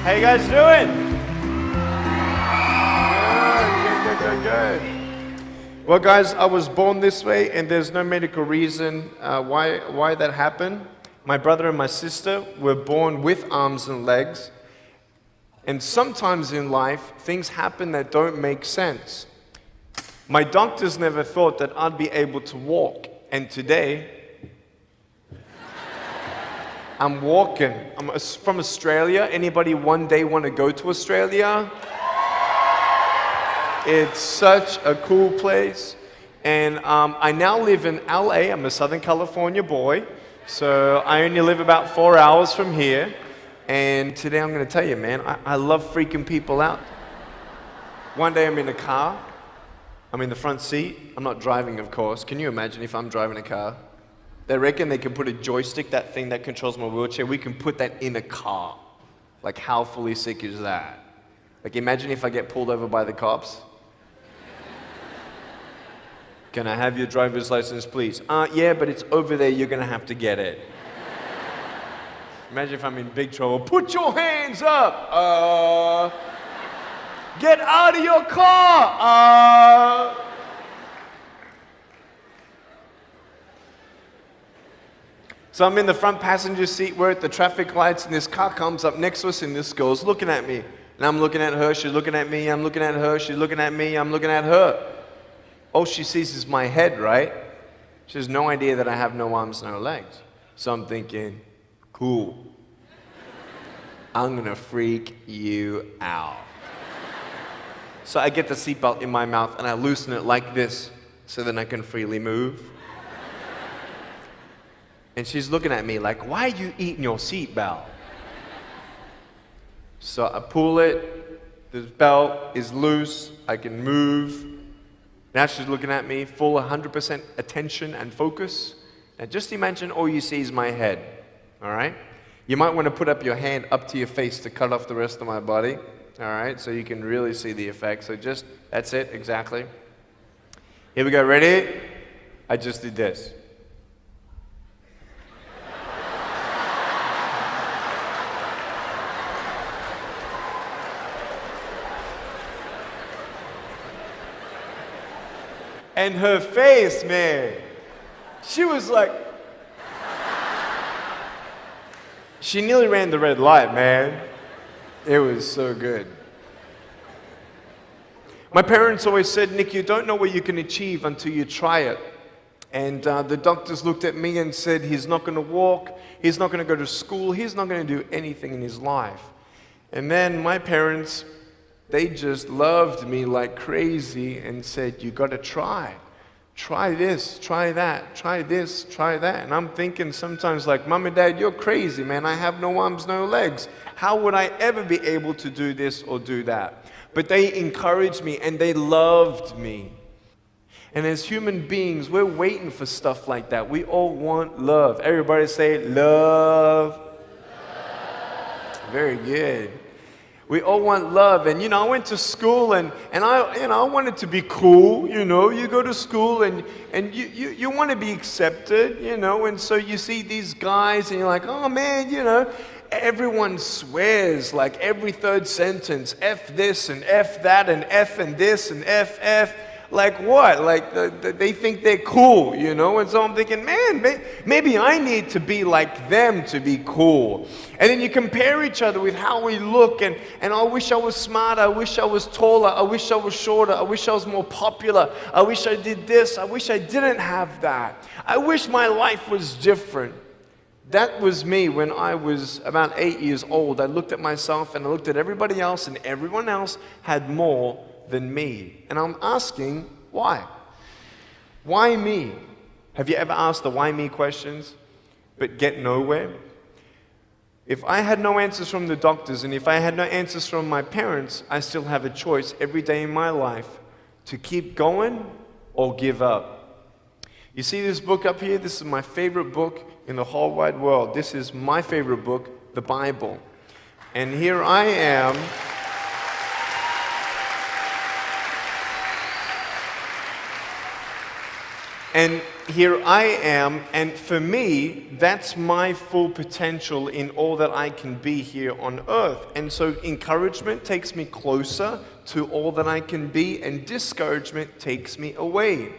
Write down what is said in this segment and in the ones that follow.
How you guys doing? Good. Well, guys, I was born this way, and there's no medical reason why that happened. My brother and my sister were born with arms and legs, and sometimes in life, things happen that don't make sense. My doctors never thought that I'd be able to walk, and today, I'm walking. I'm from Australia. Anybody one day want to go to Australia? It's such a cool place. And I now live in LA. I'm a Southern California boy. So I only live about 4 hours from here. And today I'm going to tell you, man, I love freaking people out. One day I'm in a car. I'm in the front seat. I'm not driving, of course. Can you imagine if I'm driving a car? They reckon they can put a joystick, that thing that controls my wheelchair, we can put that in a car. Like, how fully sick is that? Like, imagine if I get pulled over by the cops. Can I have your driver's license, please? Yeah, but it's over there, you're gonna have to get it. Imagine if I'm in big trouble. Put your hands up! Get out of your car! So I'm in the front passenger seat, we're at the traffic lights, and this car comes up next to us, and this girl's looking at me. And I'm looking at her, she's looking at me, I'm looking at her, she's looking at me, I'm looking at her. All she sees is my head, right? She has no idea that I have no arms, no legs. So I'm thinking, cool. I'm gonna freak you out. So I get the seatbelt in my mouth, and I loosen it like this, so then I can freely move. And she's looking at me like, why are you eating your seatbelt? So I pull it, the belt is loose, I can move. Now she's looking at me, full 100% attention and focus. Now just imagine all you see is my head, all right? You might want to put up your hand up to your face to cut off the rest of my body, all right? So you can really see the effect. So just, that's it, exactly. Here we go, ready? I just did this. And her face, man, she was like, she nearly ran the red light, man. It was so good. My parents always said, Nick, you don't know what you can achieve until you try it. And the doctors looked at me and said, he's not going to walk, he's not going to go to school, he's not going to do anything in his life. And then my parents, they just loved me like crazy and said, you got to try. Try this, try that, try this, try that. And I'm thinking sometimes like, Mom and Dad, you're crazy, man. I have no arms, no legs. How would I ever be able to do this or do that? But they encouraged me and they loved me. And as human beings, we're waiting for stuff like that. We all want love. Everybody say, love. Very good. We all want love. And, I went to school and I wanted to be cool, You go to school and you want to be accepted, And so you see these guys and you're like, oh, man, Everyone swears like every third sentence, F this and F that and F and this and F. Like what? Like they think they're cool, And so I'm thinking, man, maybe I need to be like them to be cool. And then you compare each other with how we look, and I wish I was smarter, I wish I was taller, I wish I was shorter, I wish I was more popular, I wish I did this, I wish I didn't have that. I wish my life was different. That was me when I was about 8 years old. I looked at myself and I looked at everybody else, and everyone else had more than me. And I'm asking, why? Why me? Have you ever asked the why me questions, but get nowhere? If I had no answers from the doctors, and if I had no answers from my parents, I still have a choice every day in my life to keep going or give up. You see this book up here? This is my favorite book in the whole wide world. This is my favorite book, the Bible. And here I am. And here I am, and for me, that's my full potential in all that I can be here on earth. And so encouragement takes me closer to all that I can be, and discouragement takes me away.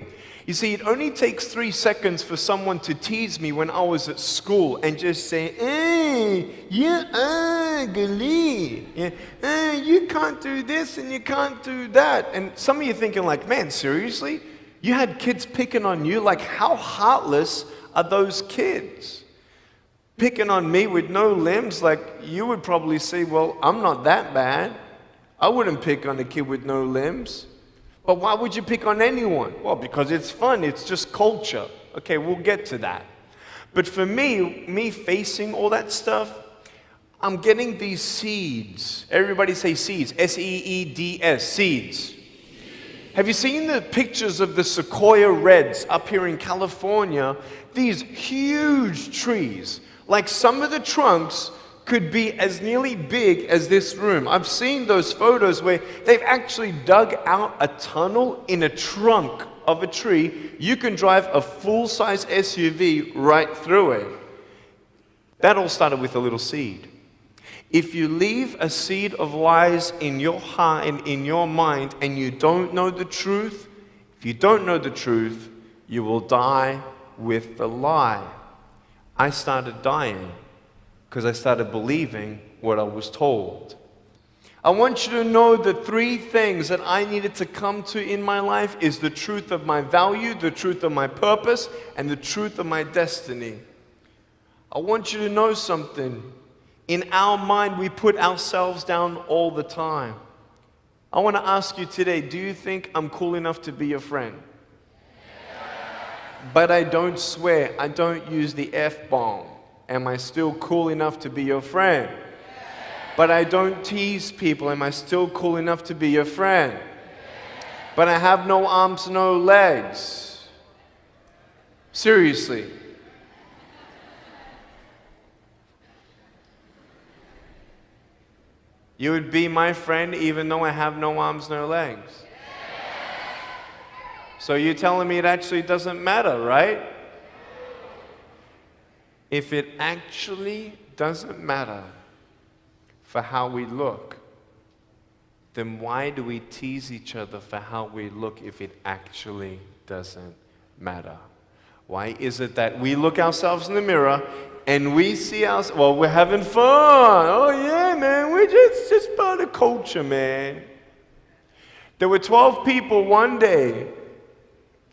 You see, it only takes 3 seconds for someone to tease me when I was at school and just say, hey, you ugly. Yeah, you can't do this and you can't do that. And some of you thinking like, man, seriously? You had kids picking on you? Like, how heartless are those kids? Picking on me with no limbs, like, you would probably say, well, I'm not that bad. I wouldn't pick on a kid with no limbs. But why would you pick on anyone? Well, because it's fun. It's just culture. Okay, we'll get to that. But for me facing all that stuff, I'm getting these seeds. Everybody say seeds. S-E-E-D-S, seeds. Have you seen the pictures of the sequoia reds up here in California? These huge trees. Like some of the trunks could be as nearly big as this room. I've seen those photos where they've actually dug out a tunnel in a trunk of a tree. You can drive a full-size SUV right through it. That all started with a little seed. If you leave a seed of lies in your heart and in your mind and you don't know the truth, if you don't know the truth, you will die with the lie. I started dying because I started believing what I was told. I want you to know the 3 things that I needed to come to in my life is the truth of my value, the truth of my purpose, and the truth of my destiny. I want you to know something. In our mind, we put ourselves down all the time. I want to ask you today, do you think I'm cool enough to be your friend? But I don't swear, I don't use the F-bomb. Am I still cool enough to be your friend? But I don't tease people. Am I still cool enough to be your friend? But I have no arms, no legs. Seriously. You would be my friend even though I have no arms, no legs. So you're telling me it actually doesn't matter, right? If it actually doesn't matter for how we look, then why do we tease each other for how we look if it actually doesn't matter? Why is it that we look ourselves in the mirror and we see ourselves, well, we're having fun. Oh yeah, man, we're just part of culture, man. There were 12 people one day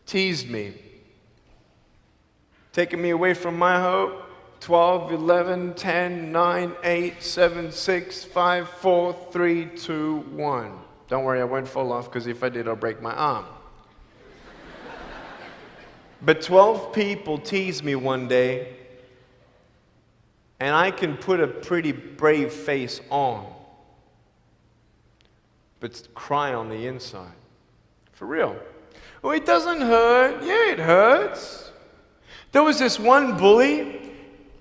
teased me, taking me away from my hope. 12, 11, 10, 9, 8, 7, 6, 5, 4, 3, 2, 1. Don't worry, I won't fall off, because if I did, I'll break my arm. But 12 people teased me one day, and I can put a pretty brave face on, but cry on the inside. For real. Oh, it doesn't hurt. Yeah, it hurts. There was this one bully.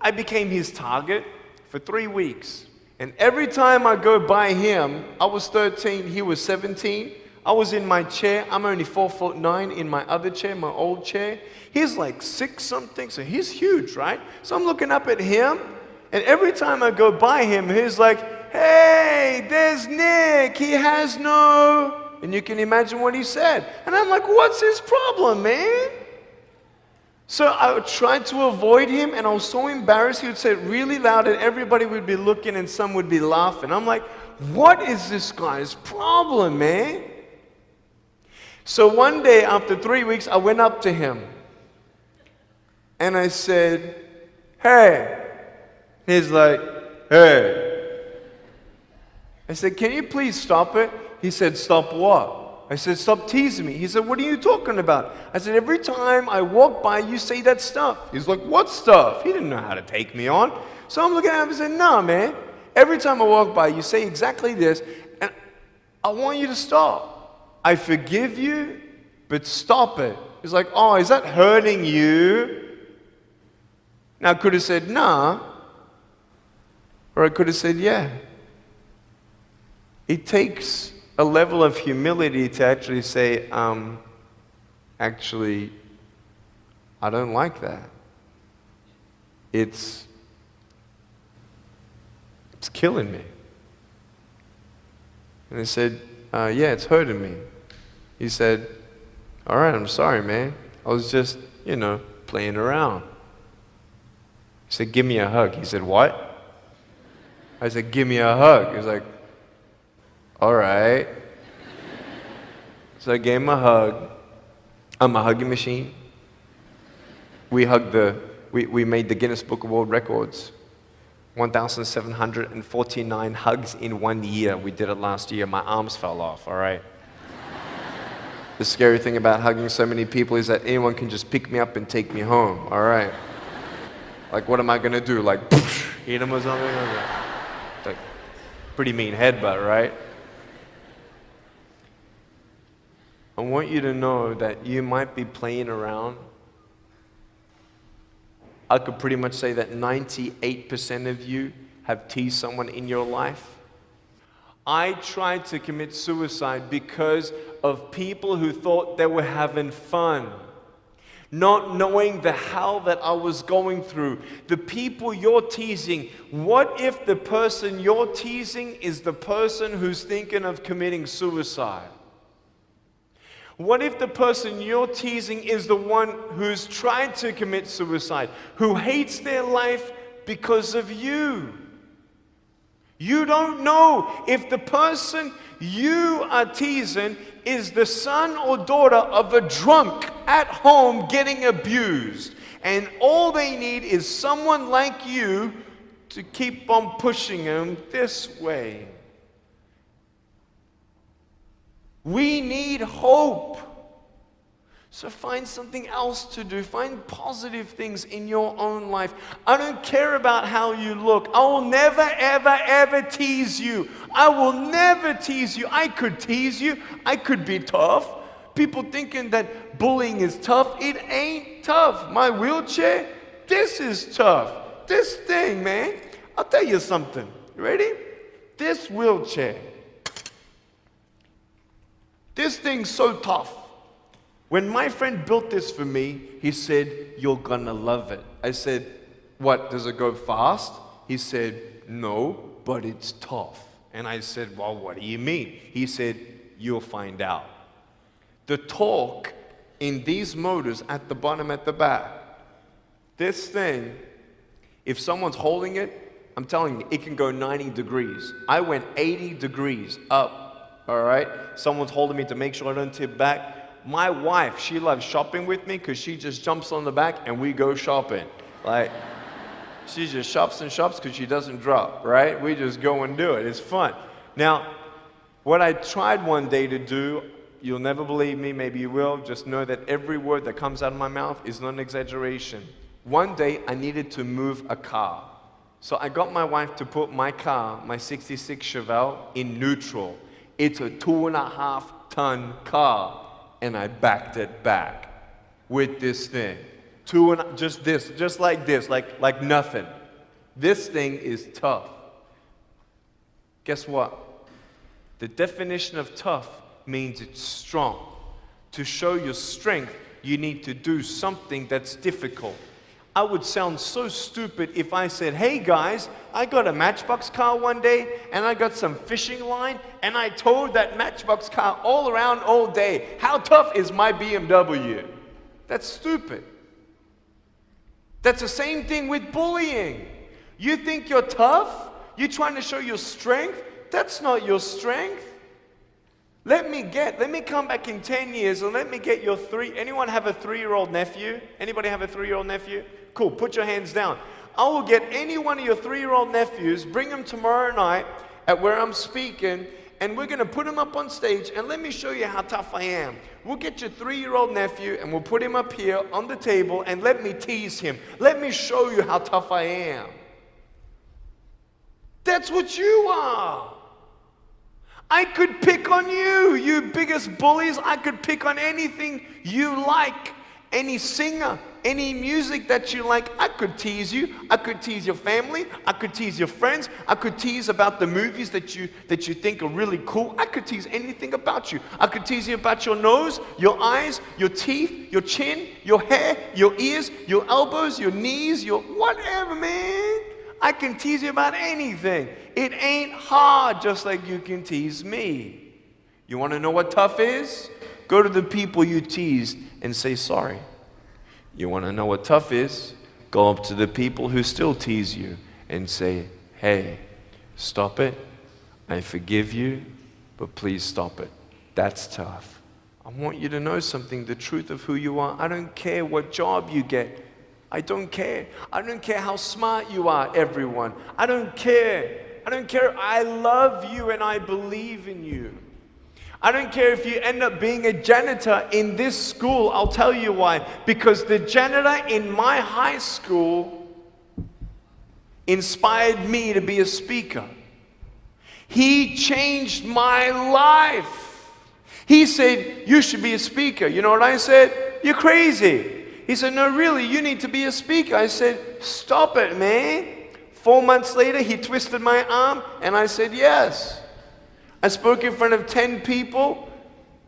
I became his target for 3 weeks. And every time I go by him, I was 13, he was 17. I was in my chair. I'm only 4'9" in my other chair, my old chair. He's like 6 something, so he's huge, right? So I'm looking up at him, and every time I go by him, he's like, hey, there's Nick, he has no... And you can imagine what he said. And I'm like, what's his problem, man? So I tried to avoid him, and I was so embarrassed. He would say it really loud, and everybody would be looking, and some would be laughing. I'm like, what is this guy's problem, man? So one day, after 3 weeks, I went up to him, and I said, hey. He's like, hey. I said, can you please stop it? He said, stop what? I said, stop teasing me. He said, what are you talking about? I said, every time I walk by, you say that stuff. He's like, what stuff? He didn't know how to take me on. So I'm looking at him and said, nah, man. Every time I walk by, you say exactly this, and I want you to stop. I forgive you, but stop it. He's like, oh, is that hurting you? Now, I could have said, nah. Or I could have said, yeah. It takes a level of humility to actually say, actually, I don't like that. It's killing me. And I said, yeah, it's hurting me. He said, all right, I'm sorry, man. I was just, playing around. He said, give me a hug. He said, what? I said, give me a hug. He was like, all right. So I gave him a hug. I'm a hugging machine. We made the Guinness Book of World Records. 1,749 hugs in 1 year. We did it last year. My arms fell off, all right? The scary thing about hugging so many people is that anyone can just pick me up and take me home, all right? Like, what am I gonna do? Like, hit him or something? Like, pretty mean headbutt, right? I want you to know that you might be playing around. I could pretty much say that 98% of you have teased someone in your life. I tried to commit suicide because of people who thought they were having fun, not knowing the hell that I was going through. The people you're teasing, what if the person you're teasing is the person who's thinking of committing suicide? What if the person you're teasing is the one who's tried to commit suicide, who hates their life because of you? You don't know if the person you are teasing is the son or daughter of a drunk at home getting abused. And all they need is someone like you to keep on pushing them this way. We need hope. So find something else to do. Find positive things in your own life. I don't care about how you look. I will never, ever, ever tease you. I will never tease you. I could tease you. I could be tough. People thinking that bullying is tough. It ain't tough. My wheelchair, this is tough. This thing, man. I'll tell you something. You ready? This wheelchair. This thing's so tough. When my friend built this for me, he said, you're gonna love it. I said, what, does it go fast? He said, no, but it's tough. And I said, well, what do you mean? He said, you'll find out. The torque in these motors at the bottom, at the back, this thing, if someone's holding it, I'm telling you, it can go 90 degrees. I went 80 degrees up, all right? Someone's holding me to make sure I don't tip back. My wife, she loves shopping with me because she just jumps on the back and we go shopping. Like, she just shops and shops because she doesn't drop, right? We just go and do it. It's fun. Now, what I tried one day to do, you'll never believe me, maybe you will, just know that every word that comes out of my mouth is not an exaggeration. One day, I needed to move a car. So I got my wife to put my car, my 66 Chevelle, in neutral. It's a 2.5-ton car. And I backed it back with this thing. Just like this, like nothing. This thing is tough. Guess what? The definition of tough means it's strong. To show your strength, you need to do something that's difficult. I would sound so stupid if I said, hey guys, I got a Matchbox car one day and I got some fishing line and I towed that Matchbox car all around all day. How tough is my BMW? That's stupid. That's the same thing with bullying. You think you're tough? You're trying to show your strength? That's not your strength. Let me come back in 10 years and let me get your anyone have a 3-year-old nephew? Anybody have a 3-year-old nephew? Cool, put your hands down. I will get any one of your 3-year-old nephews, bring them tomorrow night at where I'm speaking, and we're gonna put him up on stage and let me show you how tough I am. We'll get your 3-year-old nephew and we'll put him up here on the table and let me tease him. Let me show you how tough I am. That's what you are. I could pick on you, you biggest bullies. I could pick on anything you like. Any singer, Any music that you like, I could tease you. I could tease your family. I could tease your friends. I could tease about the movies that you think are really cool. I could tease anything about you. I could tease you about your nose, your eyes, your teeth, your chin, your hair, your ears, your elbows, your knees, your whatever, man. I can tease you about anything. It ain't hard, just like you can tease me. You want to know what tough is? Go to the people you teased and say sorry. You want to know what tough is? Go up to the people who still tease you and say, hey, stop it. I forgive you, but please stop it. That's tough. I want you to know something, the truth of who you are. I don't care what job you get. I don't care. I don't care how smart you are, everyone. I don't care. I don't care. I love you and I believe in you. I don't care if you end up being a janitor in this school. I'll tell you why. Because the janitor in my high school inspired me to be a speaker. He changed my life. He said, you should be a speaker. You know what I said? You're crazy. He said, no, really, you need to be a speaker. I said, stop it, man. 4 months later, he twisted my arm, and I said, yes. I spoke in front of 10 people,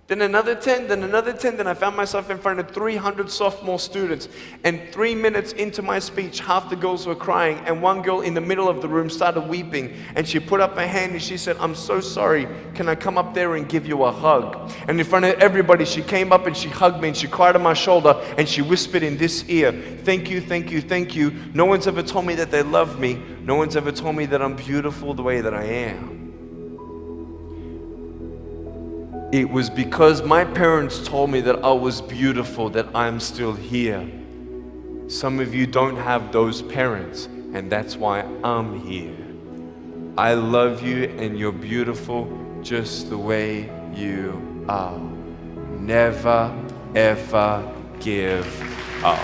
then another 10, then another 10, then I found myself in front of 300 sophomore students. And 3 minutes into my speech, half the girls were crying, and one girl in the middle of the room started weeping, and she put up her hand and she said, I'm so sorry, can I come up there and give you a hug? And in front of everybody, she came up and she hugged me and she cried on my shoulder and she whispered in this ear, thank you, thank you, thank you. No one's ever told me that they love me. No one's ever told me that I'm beautiful the way that I am. It was because my parents told me that I was beautiful that I'm still here. Some of you don't have those parents, and that's why I'm here. I love you, and you're beautiful just the way you are. Never, ever give up.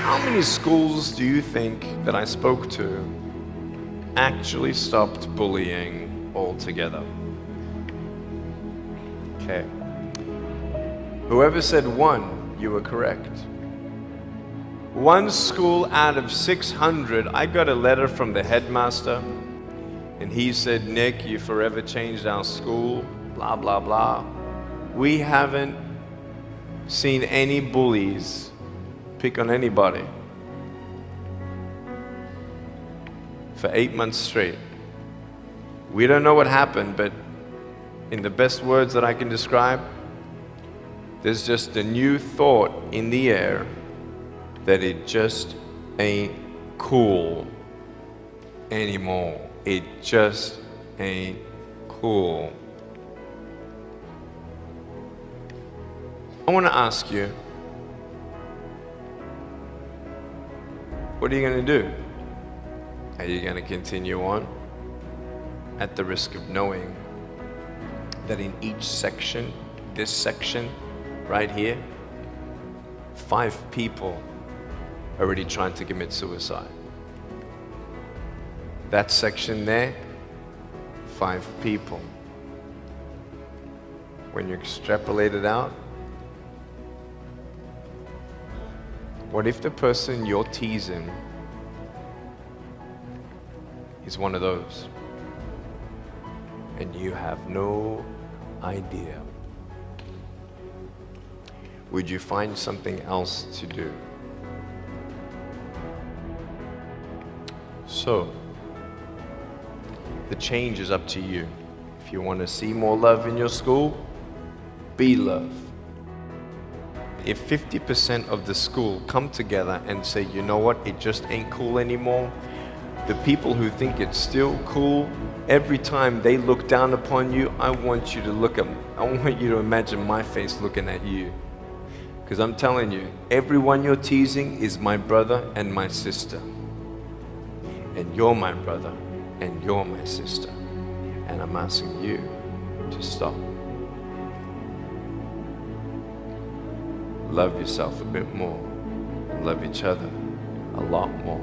How many schools do you think that I spoke to actually stopped bullying altogether? Okay. Whoever said one, you were correct. One school out of 600, I got a letter from the headmaster, and he said, Nick, you forever changed our school, blah, blah, blah. We haven't seen any bullies pick on anybody for 8 months straight. We don't know what happened, but in the best words that I can describe, there's just a new thought in the air that it just ain't cool anymore. It just ain't cool. I want to ask you, what are you going to do? Are you going to continue on at the risk of knowing that in each section, this section right here, 5 people are already trying to commit suicide? That section there, 5 people. When you extrapolate it out, what if the person you're teasing is one of those, and you have no idea? Would you find something else to do? So, the change is up to you. If you want to see more love in your school, be love. If 50% of the school come together and say, you know what, it just ain't cool anymore, the people who think it's still cool, every time they look down upon you, I want you to imagine my face looking at you. Because I'm telling you, everyone you're teasing is my brother and my sister. And you're my brother and you're my sister. And I'm asking you to stop. Love yourself a bit more. Love each other a lot more.